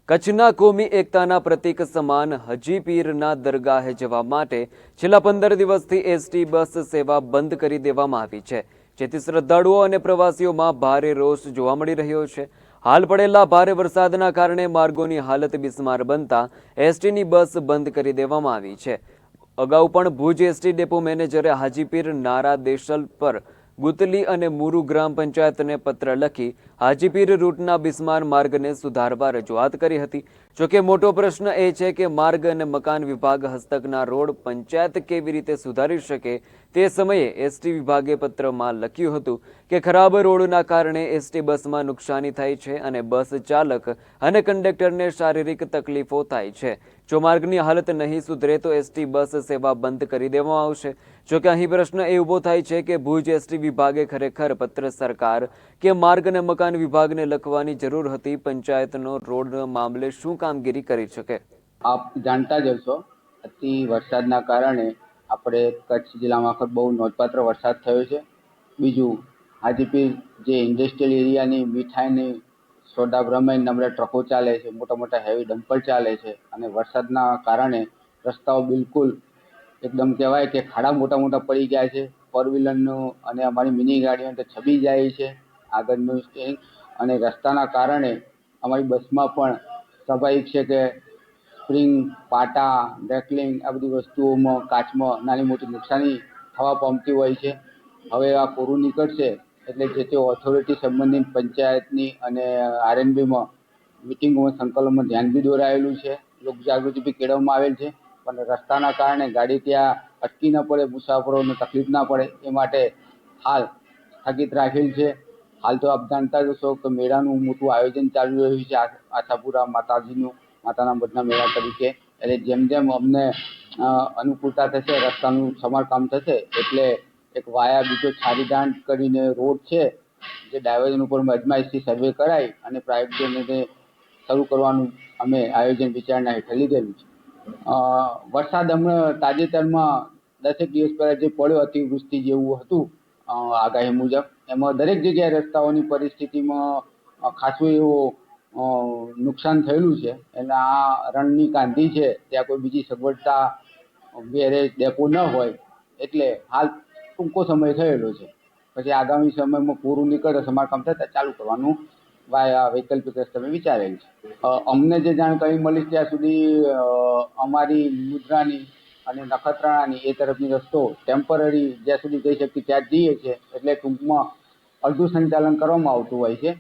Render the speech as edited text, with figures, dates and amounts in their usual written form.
કચ્છના કોમી એકતાના પ્રતીક સમાન હજી પીરના દરગાહે જવા માટે છેલ્લા 15 દિવસથી એસટી બસ સેવા બંધ કરી દેવામાં આવી છે, જેથી શ્રદ્ધાળુઓ અને પ્રવાસીઓમાં ભારે રોષ જોવા મળી રહ્યો છે। હાલ પડેલા ભારે વરસાદના કારણે માર્ગોની હાલત બિસ્માર બનતા એસટીની બસ બંધ કરી દેવામાં આવી છે। અગાઉ પણ ભુજ એસટી ડેપો મેનેજરે હાજીપીર નારા દેશલ પર ગુતલી અને મુરુ ગ્રામ પંચાયતને પત્ર લખી હાજીપીર રૂટના બિસ્માર માર્ગને સુધારવા રજૂઆત કરી હતી। જોકે મોટો પ્રશ્ન એ છે કે માર્ગ અને મકાન વિભાગ હસ્તકના રોડ પંચાયત કેવી રીતે સુધારી શકે। તે સમયે એસટી વિભાગે પત્રમાં લખ્યું હતું કે ખરાબ રોડના કારણે એસટી બસમાં નુકસાની થાય છે અને બસ ચાલક અને કંડક્ટરને શારીરિક તકલીફો થાય છે। જો માર્ગની હાલત નહીં સુધરે તો એસટી બસ સેવા બંધ કરી દેવામાં આવશે। જોકે અહીં પ્રશ્ન એ ઊભો થાય છે કે ભુજ એસટી વિભાગે ખરેખર પત્ર સરકાર કે માર્ગ અને મકાન વિભાગને લખવાની જરૂર હતી। પંચાયતનો રોડ મામલે શું કામગીરી કરી શકે? આપ જાણતા જ હશો, અતિ વરસાદના કારણે આપણે કચ્છ જિલ્લામાં બહુ નોંધપાત્ર વરસાદ થયો છે। બીજું, હાજીપીર જે ઇન્ડસ્ટ્રીયલ એરિયાની મીઠાઈની સોડા બ્રહ્માઈન નંબરે ટ્રકો ચાલે છે, મોટા મોટા હેવી ડમ્પર ચાલે છે અને વરસાદના કારણે રસ્તાઓ બિલકુલ એકદમ કહેવાય કે ખાડા મોટા મોટા પડી ગયા છે। ફોર વ્હીલરનું અને અમારી મિની ગાડીઓ તો છબી જાય છે આગળનું સ્ટેરિંગ, અને રસ્તાના કારણે અમારી બસમાં પણ સ્વાભાવિક છે કે સ્પ્રિંગ, પાટા, ડેકલિંગ આ બધી વસ્તુઓમાં કાચમાં નાની મોટી નુકસાની થવા પામતી હોય છે। હવે આ કોરું નીકળશે એટલે જે તે ઓથોરિટી સંબંધિત પંચાયતની અને આરએનબીમાં મિટિંગોમાં સંકલનમાં ધ્યાન બી દોરાયેલું છે, લોકજાગૃતિ બી કેળવવામાં આવેલ છે, પણ રસ્તાના કારણે ગાડી ત્યાં અટકી ન પડે, મુસાફરોને તકલીફ ના પડે એ માટે હાલ સ્થગિત રાખેલ છે। હાલ તો આપ જાણતા જ હશો કે મેળાનું મોટું આયોજન ચાલી રહ્યું છે આશાપુરા માતાજીનું, માતાના મઢના મેળા તરીકે। એટલે જેમ જેમ અમને અનુકૂળતા થશે, રસ્તાનું સમારકામ થશે એટલે એક વાયા બીજો છારીદાંડ કરીને રોડ છે જે ડાયવર્ઝન ઉપર અજમાઈશથી સર્વે કરાવી અને પ્રાઇવેટ શરૂ કરવાનું અમે આયોજન વિચારણા હેઠળ લીધેલું છે। વરસાદ હમણાં તાજેતરમાં 10 દિવસ પહેલાં જે પડ્યો અતિવૃષ્ટિ જેવું હતું આગાહી મુજબ, એમાં દરેક જગ્યાએ રસ્તાઓની પરિસ્થિતિમાં ખાસું એવું નુકસાન થયેલું છે। એટલે આ રણની કાંધી છે ત્યાં કોઈ બીજી સગવડતા ગેરેજ ડેપો ન હોય એટલે હાલ ટૂંકો સમય થયેલો છે। પછી આગામી સમયમાં પૂરું નીકળે સમારકામ થતાં ચાલુ કરવાનું વૈકલ્પિક રસ્તે વિચારેલ છે। અમને જે જાણકારી મળી ત્યાં સુધી અમારી મુદ્રાની અને નખત્રાણાની એ તરફની રસ્તો ટેમ્પરરી જ્યાં સુધી જઈ શકીએ ત્યાં જ જઈએ છીએ, એટલે ટૂંકમાં અડધું સંચાલન કરવામાં આવતું હોય છે।